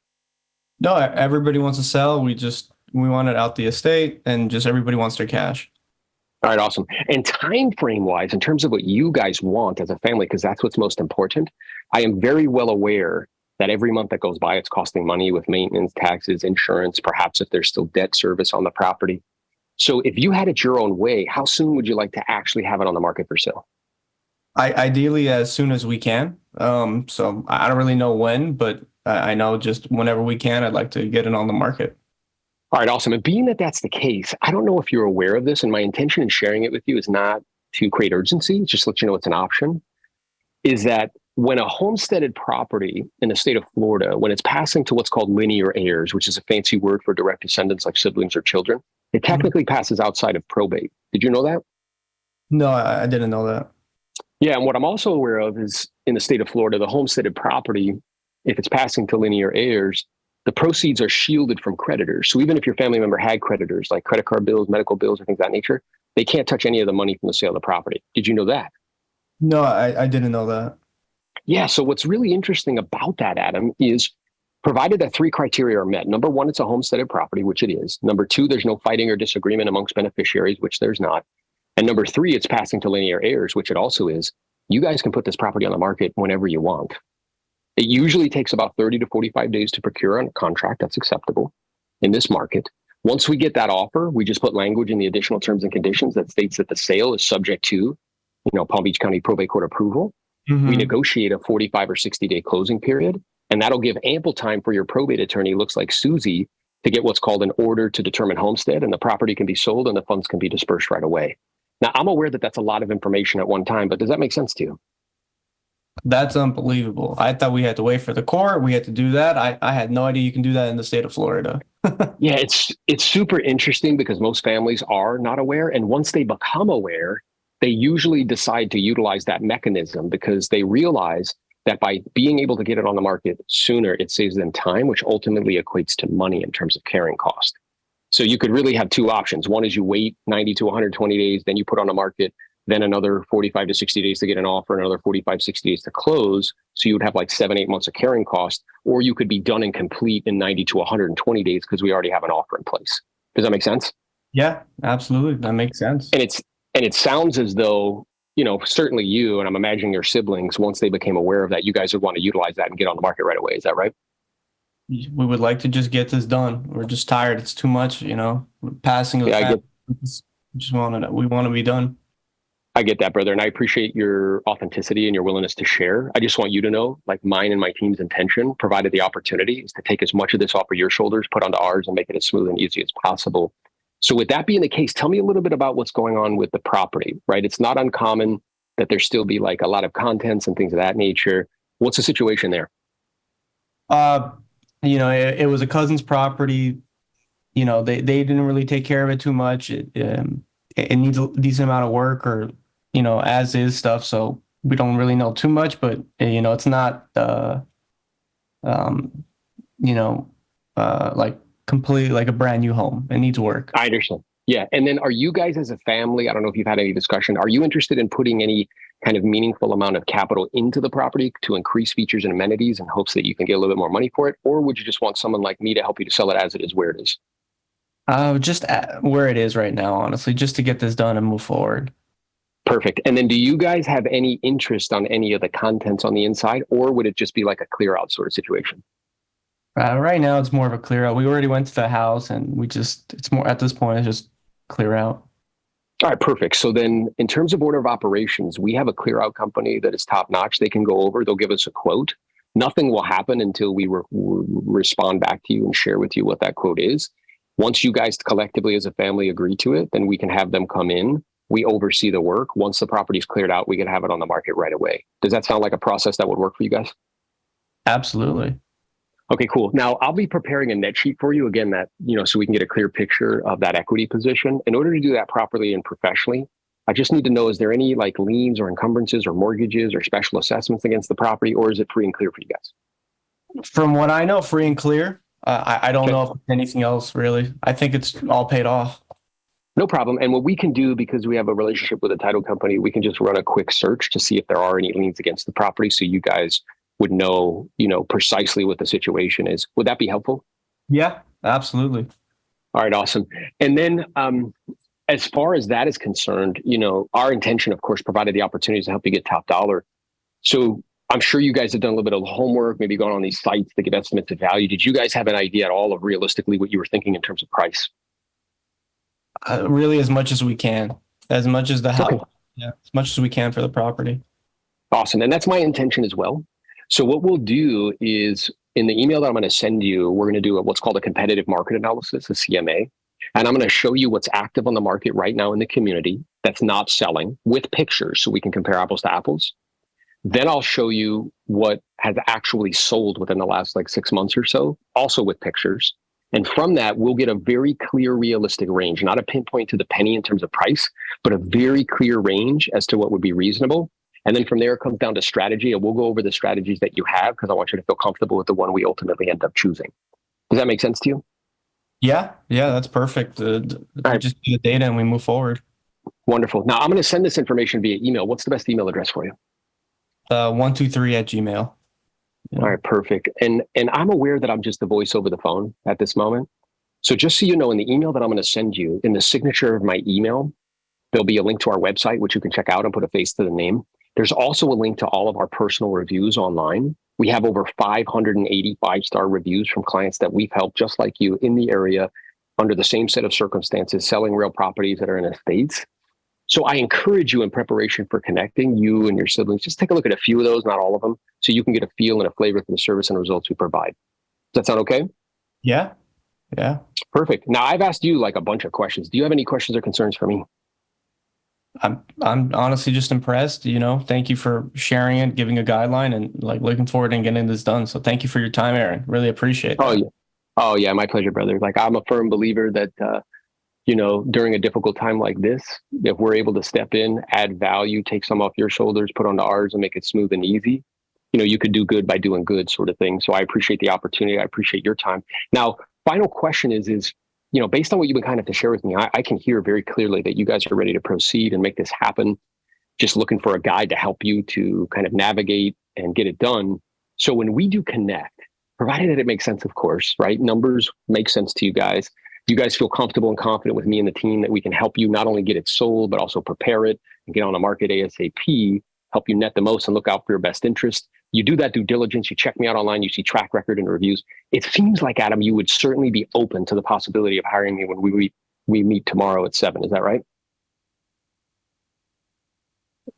No, everybody wants to sell. We want it out the estate, and just everybody wants their cash. All right, awesome. And time frame wise, in terms of what you guys want as a family, because that's what's most important, I am very well aware that every month that goes by, it's costing money with maintenance, taxes, insurance, perhaps if there's still debt service on the property. So if you had it your own way, how soon would you like to actually have it on the market for sale? Ideally, as soon as we can. So I don't really know when, but I know just whenever we can, I'd like to get it on the market. All right, awesome. And being that that's the case, I don't know if you're aware of this, and my intention in sharing it with you is not to create urgency, just let you know it's an option, is that when a homesteaded property in the state of Florida, when it's passing to what's called linear heirs, which is a fancy word for direct descendants like siblings or children, it technically passes outside of probate. Did you know that? No, I didn't know that. Yeah, and what I'm also aware of is in the state of Florida, the homesteaded property, if it's passing to linear heirs, the proceeds are shielded from creditors. So even if your family member had creditors like credit card bills, medical bills, or things of that nature, they can't touch any of the money from the sale of the property. Did you know that? No, I didn't know that. Yeah, so what's really interesting about that, Adam, is provided that 3 criteria are met. Number 1, it's a homesteaded property, which it is. Number 2, there's no fighting or disagreement amongst beneficiaries, which there's not. And number 3, it's passing to linear heirs, which it also is. You guys can put this property on the market whenever you want. It usually takes about 30 to 45 days to procure on a contract. That's acceptable in this market. Once we get that offer, we just put language in the additional terms and conditions that states that the sale is subject to, Palm Beach County Probate Court approval. Mm-hmm. We negotiate a 45 or 60-day closing period. And that'll give ample time for your probate attorney, looks like Susie, to get what's called an order to determine homestead, and the property can be sold and the funds can be dispersed right away. Now, I'm aware that that's a lot of information at one time, but does that make sense to you? That's unbelievable. I thought we had to wait for the court. We had to do that. I had no idea you can do that in the state of Florida. Yeah, it's super interesting because most families are not aware. And once they become aware, they usually decide to utilize that mechanism because they realize that by being able to get it on the market sooner, it saves them time, which ultimately equates to money in terms of carrying cost. So you could really have two options. One is you wait 90 to 120 days, then you put on the market, then another 45 to 60 days to get an offer, another 45, 60 days to close. So you would have like 7-8 months of carrying cost, or you could be done and complete in 90 to 120 days because we already have an offer in place. Does that make sense? Yeah, absolutely. That makes sense. And it sounds as though, certainly you, and I'm imagining your siblings, once they became aware of that, you guys would want to utilize that and get on the market right away. Is that right? We would like to just get this done. We're just tired. It's too much, passing of the we want to be done. I get that, brother. And I appreciate your authenticity and your willingness to share. I just want you to know, like mine and my team's intention, provided the opportunity, is to take as much of this off of your shoulders, put onto ours, and make it as smooth and easy as possible. So with that being the case, tell me a little bit about what's going on with the property, right? It's not uncommon that there still be like a lot of contents and things of that nature. What's the situation there? It was a cousin's property. They didn't really take care of it too much. It needs a decent amount of work, or as is stuff. So we don't really know too much, but it's not like completely like a brand new home. It needs work. I understand. Yeah. And then are you guys as a family, I don't know if you've had any discussion, are you interested in putting any kind of meaningful amount of capital into the property to increase features and amenities in hopes that you can get a little bit more money for it? Or would you just want someone like me to help you to sell it as it is, where it is? Just where it is right now, honestly, just to get this done and move forward. Perfect. And then do you guys have any interest on any of the contents on the inside, or would it just be like a clear out sort of situation? Right now, it's more of a clear out. We already went to the house and it's more at this point, it's just clear out. All right, perfect. So then in terms of order of operations, we have a clear out company that is top notch. They can go over, they'll give us a quote. Nothing will happen until we respond back to you and share with you what that quote is. Once you guys collectively as a family agree to it, then we can have them come in. We oversee the work. Once the property's cleared out, we can have it on the market right away. Does that sound like a process that would work for you guys? Absolutely. Okay, cool. Now I'll be preparing a net sheet for you again that, so we can get a clear picture of that equity position. In order to do that properly and professionally, I just need to know, is there any like liens or encumbrances or mortgages or special assessments against the property, or is it free and clear for you guys? From what I know, free and clear. I don't know if there's anything else really. I think it's all paid off. No problem. And what we can do, because we have a relationship with a title company, we can just run a quick search to see if there are any liens against the property, so you guys would know, precisely what the situation is. Would that be helpful? Yeah, absolutely. All right, awesome. And then as far as that is concerned, our intention, of course, provided the opportunities to help you get top dollar. So I'm sure you guys have done a little bit of homework, maybe gone on these sites to give estimates of value. Did you guys have an idea at all of realistically what you were thinking in terms of price? Really, as much as we can, as much as the house, Okay. Yeah, as much as we can for the property. Awesome. And that's my intention as well. So what we'll do is in the email that I'm going to send you, we're going to do what's called a competitive market analysis, a CMA. And I'm going to show you what's active on the market right now in the community that's not selling with pictures so we can compare apples to apples. Then I'll show you what has actually sold within the last 6 months or so, also with pictures. And from that, we'll get a very clear, realistic range, not a pinpoint to the penny in terms of price, but a very clear range as to what would be reasonable. And then from there, it comes down to strategy, and we'll go over the strategies that you have because I want you to feel comfortable with the one we ultimately end up choosing. Does that make sense to you? Yeah, that's perfect. We just do the data and we move forward. Wonderful. Now I'm going to send this information via email. What's the best email address for you? 123@gmail. Yeah. All right, perfect. And I'm aware that I'm just the voice over the phone at this moment. So just so you know, in the email that I'm going to send you, in the signature of my email, there'll be a link to our website, which you can check out and put a face to the name. There's also a link to all of our personal reviews online. We have over 580 five-star reviews from clients that we've helped just like you in the area under the same set of circumstances, selling real properties that are in estates. So I encourage you in preparation for connecting, you and your siblings, just take a look at a few of those, not all of them, so you can get a feel and a flavor for the service and results we provide. Does that sound okay? Yeah. Yeah. Perfect. Now I've asked you like a bunch of questions. Do you have any questions or concerns for me? I'm honestly just impressed, thank you for sharing it, giving a guideline, and like looking forward to getting this done. So thank you for your time, Aaron. Really appreciate that. Oh yeah. Oh yeah. My pleasure, brother. Like I'm a firm believer that, during a difficult time like this, if we're able to step in, add value, take some off your shoulders, put onto ours and make it smooth and easy, you could do good by doing good, sort of thing. So I appreciate the opportunity. I appreciate your time. Now, final question is, based on what you've been kind of to share with me, I can hear very clearly that you guys are ready to proceed and make this happen. Just looking for a guide to help you to kind of navigate and get it done. So when we do connect, provided that it makes sense, of course, right? Numbers make sense to you guys. You guys feel comfortable and confident with me and the team that we can help you not only get it sold, but also prepare it and get on the market ASAP, help you net the most and look out for your best interest. You do that due diligence, you check me out online, you see track record and reviews. It seems like, Adam, you would certainly be open to the possibility of hiring me when we meet tomorrow at 7. Is that right?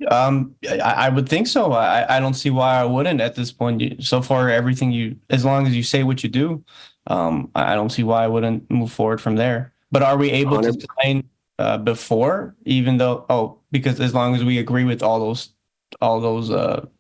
I would think so. I don't see why I wouldn't at this point. So far, everything as long as you say what you do, I don't see why I wouldn't move forward from there. But are we able to sign before, even though, because as long as we agree with all those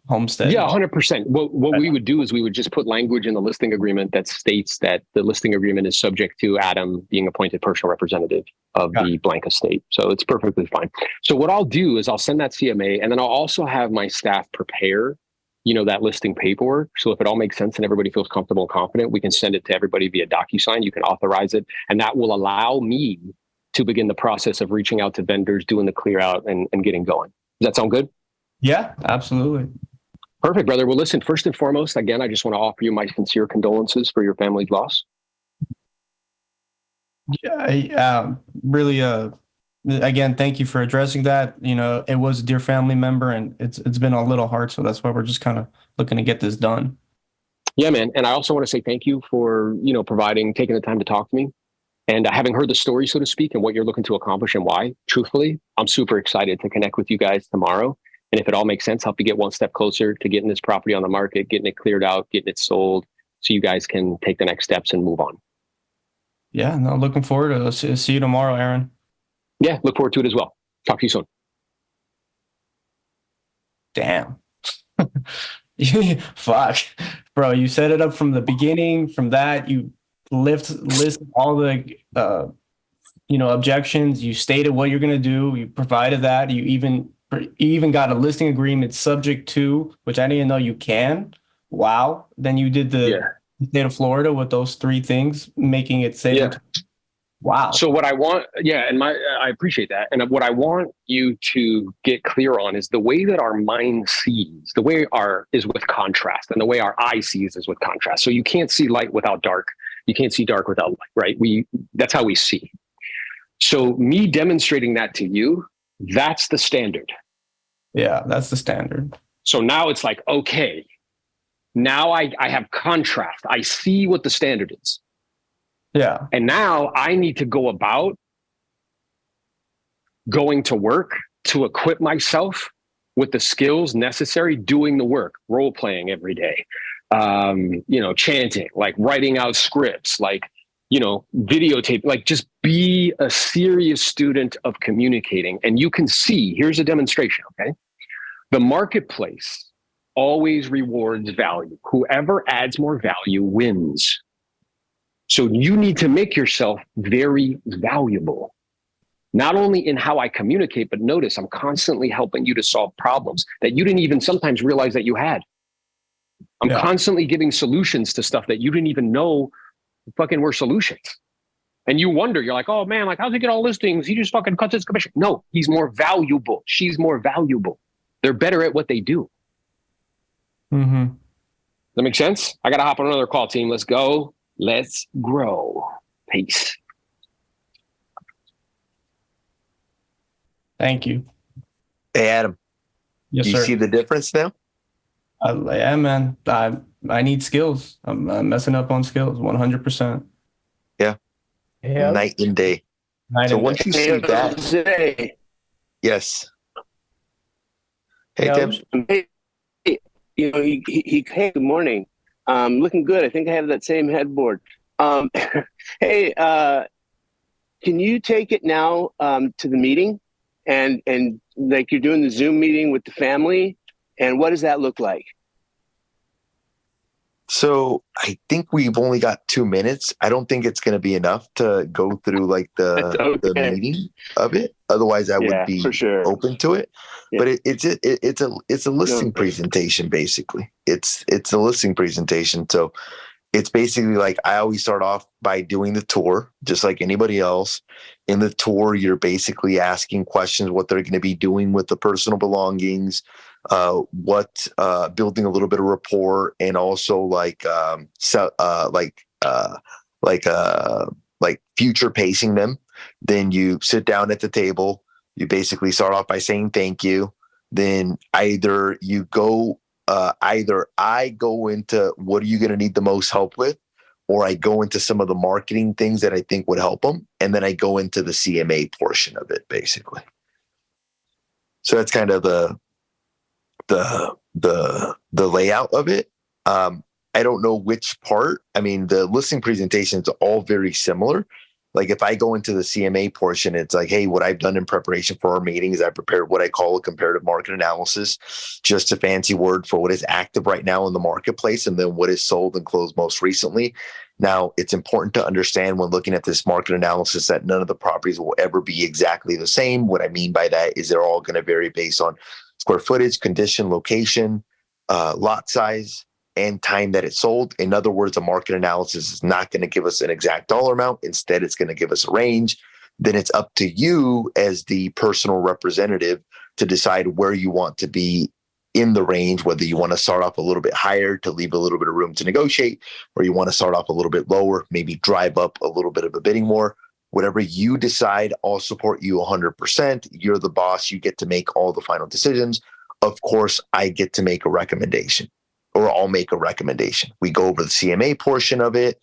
homesteads? Yeah, 100%. What we would do is we would just put language in the listing agreement that states that the listing agreement is subject to Adam being appointed personal representative of the blank estate. So it's perfectly fine. So what I'll do is I'll send that CMA, and then I'll also have my staff prepare, that listing paperwork. So if it all makes sense and everybody feels comfortable and confident, we can send it to everybody via DocuSign. You can authorize it, and that will allow me to begin the process of reaching out to vendors, doing the clear out and getting going. Does that sound good? Yeah, absolutely. Perfect, brother. Well, listen, first and foremost, again, I just want to offer you my sincere condolences for your family's loss. Yeah, really, again, thank you for addressing that. It was a dear family member, and it's been a little hard, so that's why we're just kind of looking to get this done. Yeah, man. And I also want to say thank you for, taking the time to talk to me. And having heard the story, so to speak, and what you're looking to accomplish and why, truthfully, I'm super excited to connect with you guys tomorrow. And if it all makes sense, help you get one step closer to getting this property on the market, getting it cleared out, getting it sold, so you guys can take the next steps and move on. Yeah, no, looking forward to see you tomorrow, Aaron. Yeah, look forward to it as well. Talk to you soon. Damn. Fuck. Bro, you set it up from the beginning. From that, you list all the objections. You stated what you're going to do. You provided that. You even got a listing agreement subject to, which I didn't know you can. Wow. Then you did the state of Florida with those 3 things, making it safe. Yeah. Wow. So what I want, and I appreciate that. And what I want you to get clear on is the way that our mind sees, the way is with contrast, and the way our eye sees is with contrast. So you can't see light without dark. You can't see dark without light, right? That's how we see. So me demonstrating that to you, that's the standard. Yeah, that's the standard. So now it's like, okay, now I have contrast. I see what the standard is. Yeah. And now I need to go about going to work to equip myself with the skills necessary, doing the work, role playing every day, chanting, like writing out scripts, like, videotape, like just be a serious student of communicating. And you can see, here's a demonstration, okay? The marketplace always rewards value. Whoever adds more value wins. So you need to make yourself very valuable, not only in how I communicate, but notice I'm constantly helping you to solve problems that you didn't even sometimes realize that you had. I'm constantly giving solutions to stuff that you didn't even know fucking were solutions. And you wonder, you're like, oh man, like how's he get all listings? He just fucking cuts his commission. No, he's more valuable. She's more valuable. They're better at what they do. Mm-hmm. Does that make sense? I got to hop on another call, team. Let's go. Let's grow. Peace. Thank you. Hey, Adam. Yes, do you sir. see the difference now? Yeah, man. I need skills. I'm messing up on skills 100%. Yeah. Yeah. Night and day. Night So and once day. you see that, Yes. Hey, Yeah, Tim. Hey, hey, good morning. Looking good. I think I have that same headboard. Um, hey, can you take it now to the meeting, and like you're doing the Zoom meeting with the family, and what does that look like? So I think we've only got 2 minutes. I don't think it's going to be enough to go through like the Okay. meaning of it. Otherwise, I would Yeah, be for sure. open to it. Yeah. But it's a listing presentation basically. It's a listing presentation. So it's basically like I always start off by doing the tour, just like anybody else. In the tour, you're basically asking questions what they're going to be doing with the personal belongings, building a little bit of rapport, and also like future pacing them. Then you sit down at the table. You basically start off by saying thank you. Then either I go into what are you going to need the most help with, or I go into some of the marketing things that I think would help them, and then I go into the CMA portion of it, basically. So that's kind of the layout of it. I don't know which part. I mean, the listing presentations are all very similar. Like if I go into the CMA portion, it's like, hey, what I've done in preparation for our meetings, I prepared what I call a comparative market analysis, just a fancy word for what is active right now in the marketplace, and then what is sold and closed most recently. Now, it's important to understand when looking at this market analysis that none of the properties will ever be exactly the same. What I mean by that is they're all going to vary based on square footage, condition, location, lot size, and time that it sold. In other words, a market analysis is not going to give us an exact dollar amount. Instead, it's going to give us a range. Then it's up to you as the personal representative to decide where you want to be in the range, whether you want to start off a little bit higher to leave a little bit of room to negotiate, or you want to start off a little bit lower, maybe drive up a little bit of a bidding more. Whatever you decide, I'll support you 100%. You're the boss. You get to make all the final decisions. Of course, I get to make a recommendation, or I'll make a recommendation. We go over the CMA portion of it.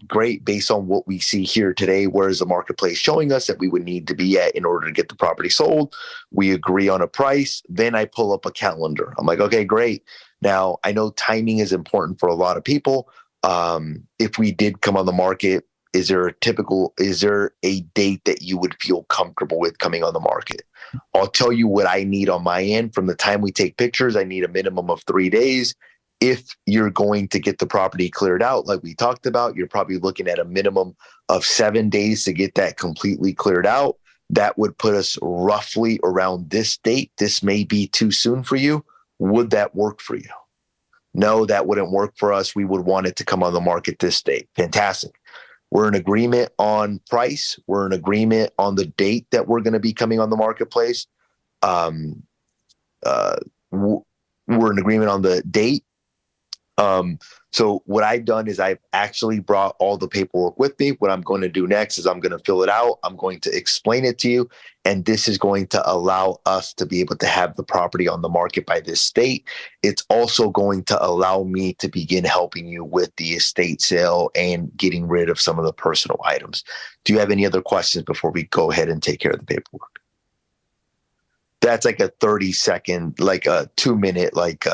Great. Based on what we see here today, where is the marketplace showing us that we would need to be at in order to get the property sold? We agree on a price. Then I pull up a calendar. I'm like, okay, great. Now, I know timing is important for a lot of people. If we did come on the market, is there a date that you would feel comfortable with coming on the market? I'll tell you what I need on my end. From the time we take pictures, I need a minimum of 3 days. If you're going to get the property cleared out, like we talked about, you're probably looking at a minimum of 7 days to get that completely cleared out. That would put us roughly around this date. This may be too soon for you. Would that work for you? No, that wouldn't work for us. We would want it to come on the market this date. Fantastic. We're in agreement on price. We're in agreement on the date that we're going to be coming on the marketplace. We're in agreement on the date. So what I've done is I've actually brought all the paperwork with me. What I'm going to do next is I'm going to fill it out. I'm going to explain it to you. And this is going to allow us to be able to have the property on the market by this date. It's also going to allow me to begin helping you with the estate sale and getting rid of some of the personal items. Do you have any other questions before we go ahead and take care of the paperwork? That's like a 30-second, like a 2-minute, like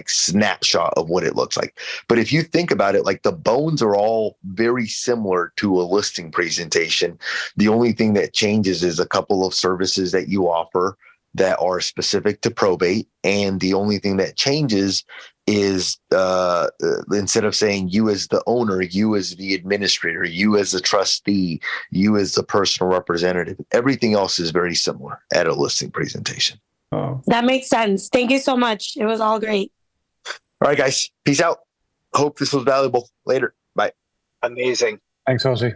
snapshot of what it looks like. But if you think about it, like the bones are all very similar to a listing presentation. The only thing that changes is a couple of services that you offer that are specific to probate. And the only thing that changes is instead of saying you as the owner, you as the administrator, you as the trustee, you as the personal representative, everything else is very similar at a listing presentation. Oh. That makes sense. Thank you so much. It was all great. All right, guys. Peace out. Hope this was valuable. Later. Bye. Amazing. Thanks, Jose.